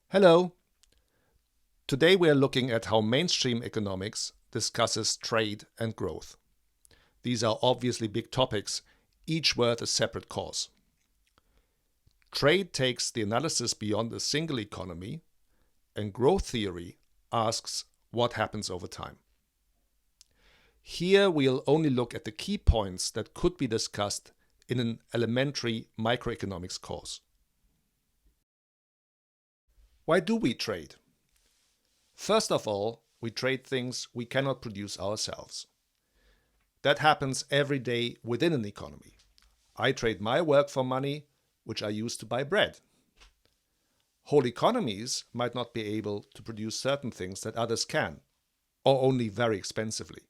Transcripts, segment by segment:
Hello. Today we are looking at how mainstream economics discusses trade and growth. These are obviously big topics, each worth a separate course. Trade takes the analysis beyond a single economy, and growth theory asks what happens over time. Here we'll only look at the key points that could be discussed in an elementary microeconomics course. Why do we trade? First of all, we trade things we cannot produce ourselves. That happens every day within an economy. I trade my work for money, which I use to buy bread. Whole economies might not be able to produce certain things that others can, or only very expensively.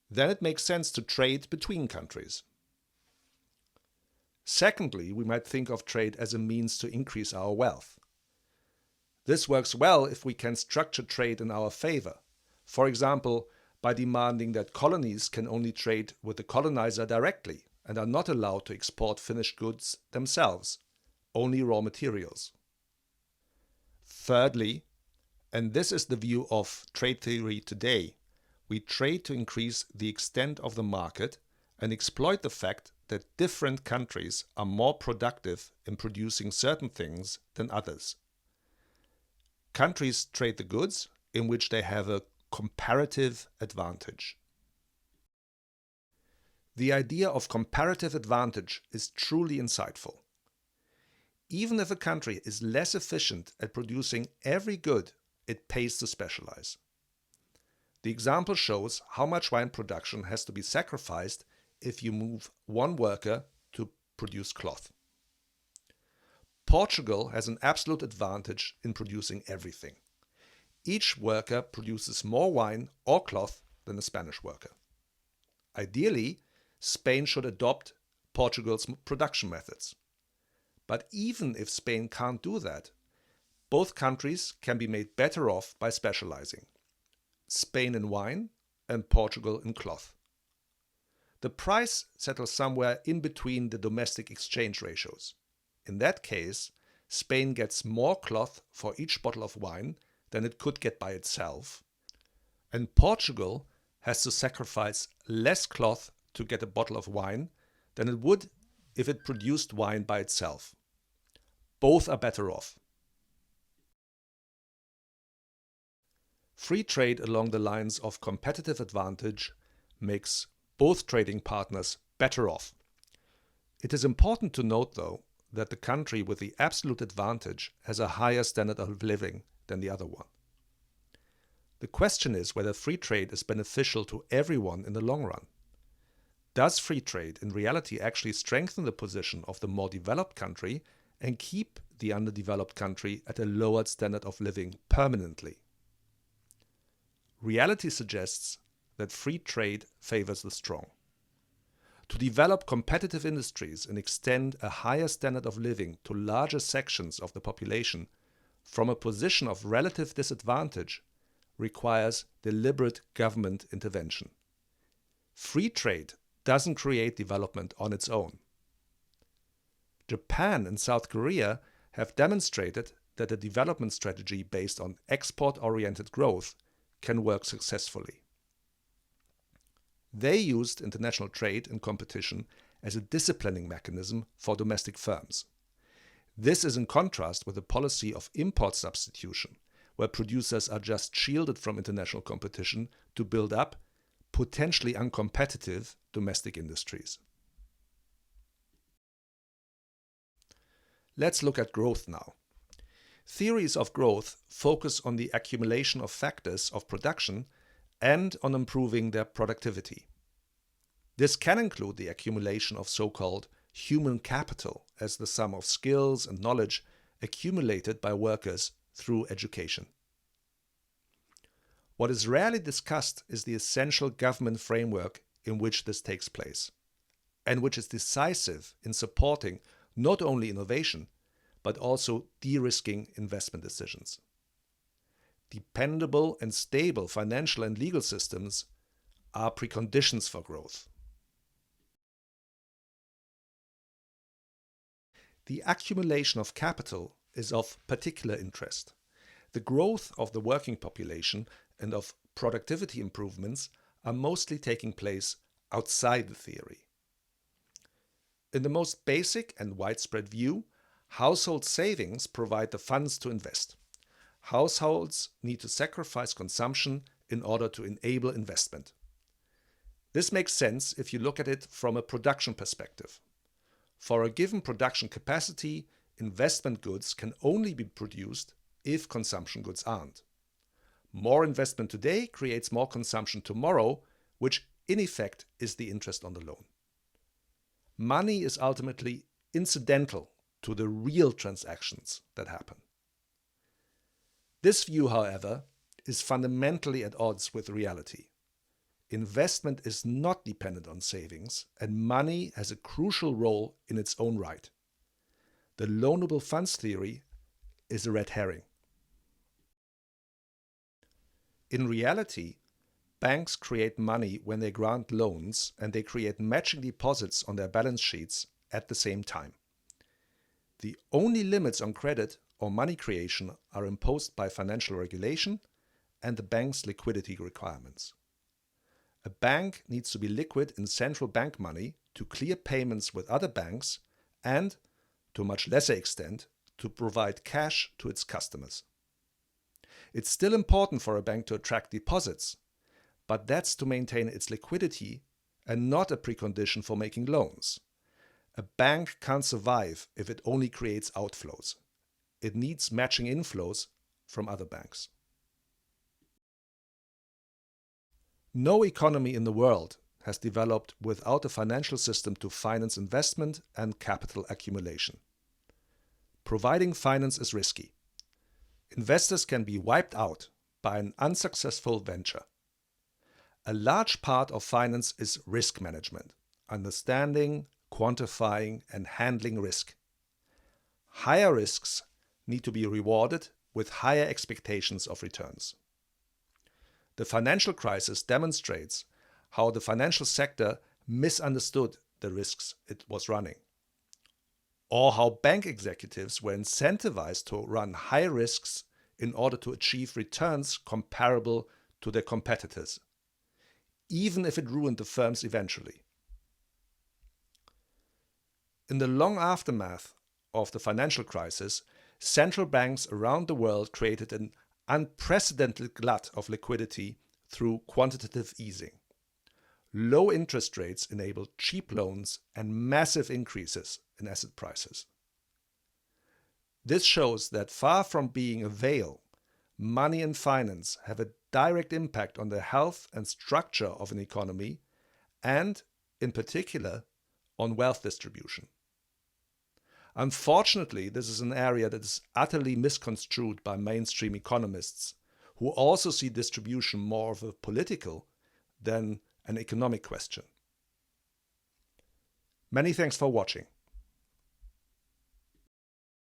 Then it makes sense to trade between countries. Secondly, we might think of trade as a means to increase our wealth. This works well if we can structure trade in our favor, for example, by demanding that colonies can only trade with the colonizer directly and are not allowed to export finished goods themselves, only raw materials. Thirdly, and this is the view of trade theory today, we trade to increase the extent of the market and exploit the fact that different countries are more productive in producing certain things than others. Countries trade the goods in which they have a comparative advantage. The idea of comparative advantage is truly insightful. Even if a country is less efficient at producing every good, it pays to specialize. The example shows how much wine production has to be sacrificed if you move one worker to produce cloth. Portugal has an absolute advantage in producing everything. Each worker produces more wine or cloth than a Spanish worker. Ideally, Spain should adopt Portugal's production methods. But even if Spain can't do that, both countries can be made better off by specializing. Spain in wine and Portugal in cloth. The price settles somewhere in between the domestic exchange ratios. In that case, Spain gets more cloth for each bottle of wine than it could get by itself, and Portugal has to sacrifice less cloth to get a bottle of wine than it would if it produced wine by itself. Both are better off. Free trade along the lines of competitive advantage makes both trading partners better off. It is important to note, though, that the country with the absolute advantage has a higher standard of living than the other one. The question is whether free trade is beneficial to everyone in the long run. Does free trade in reality actually strengthen the position of the more developed country and keep the underdeveloped country at a lowered standard of living permanently? Reality suggests that free trade favors the strong. To develop competitive industries and extend a higher standard of living to larger sections of the population from a position of relative disadvantage requires deliberate government intervention. Free trade doesn't create development on its own. Japan and South Korea have demonstrated that a development strategy based on export-oriented growth can work successfully. They used international trade and competition as a disciplining mechanism for domestic firms. This is in contrast with a policy of import substitution, where producers are just shielded from international competition to build up potentially uncompetitive domestic industries. Let's look at growth now. Theories of growth focus on the accumulation of factors of production and on improving their productivity. This can include the accumulation of so-called human capital as the sum of skills and knowledge accumulated by workers through education. What is rarely discussed is the essential government framework in which this takes place, and which is decisive in supporting not only innovation, but also de-risking investment decisions. Dependable and stable financial and legal systems are preconditions for growth. The accumulation of capital is of particular interest. The growth of the working population and of productivity improvements are mostly taking place outside the theory. In the most basic and widespread view, household savings provide the funds to invest. Households need to sacrifice consumption in order to enable investment. This makes sense if you look at it from a production perspective. For a given production capacity, investment goods can only be produced if consumption goods aren't. More investment today creates more consumption tomorrow, which in effect is the interest on the loan. Money is ultimately incidental to the real transactions that happen. This view, however, is fundamentally at odds with reality. Investment is not dependent on savings, and money has a crucial role in its own right. The loanable funds theory is a red herring. In reality, banks create money when they grant loans, and they create matching deposits on their balance sheets at the same time. The only limits on credit or money creation are imposed by financial regulation and the bank's liquidity requirements. A bank needs to be liquid in central bank money to clear payments with other banks and, to a much lesser extent, to provide cash to its customers. It's still important for a bank to attract deposits, but that's to maintain its liquidity and not a precondition for making loans. A bank can't survive if it only creates outflows. It needs matching inflows from other banks. No economy in the world has developed without a financial system to finance investment and capital accumulation. Providing finance is risky. Investors can be wiped out by an unsuccessful venture. A large part of finance is risk management, understanding, quantifying, and handling risk. Higher risks need to be rewarded with higher expectations of returns. The financial crisis demonstrates how the financial sector misunderstood the risks it was running, or how bank executives were incentivized to run high risks in order to achieve returns comparable to their competitors, even if it ruined the firms eventually. In the long aftermath of the financial crisis, central banks around the world created an unprecedented glut of liquidity through quantitative easing. Low interest rates enabled cheap loans and massive increases in asset prices. This shows that far from being a veil, money and finance have a direct impact on the health and structure of an economy and, in particular, on wealth distribution. Unfortunately, this is an area that is utterly misconstrued by mainstream economists, who also see distribution more of a political than an economic question. Many thanks for watching.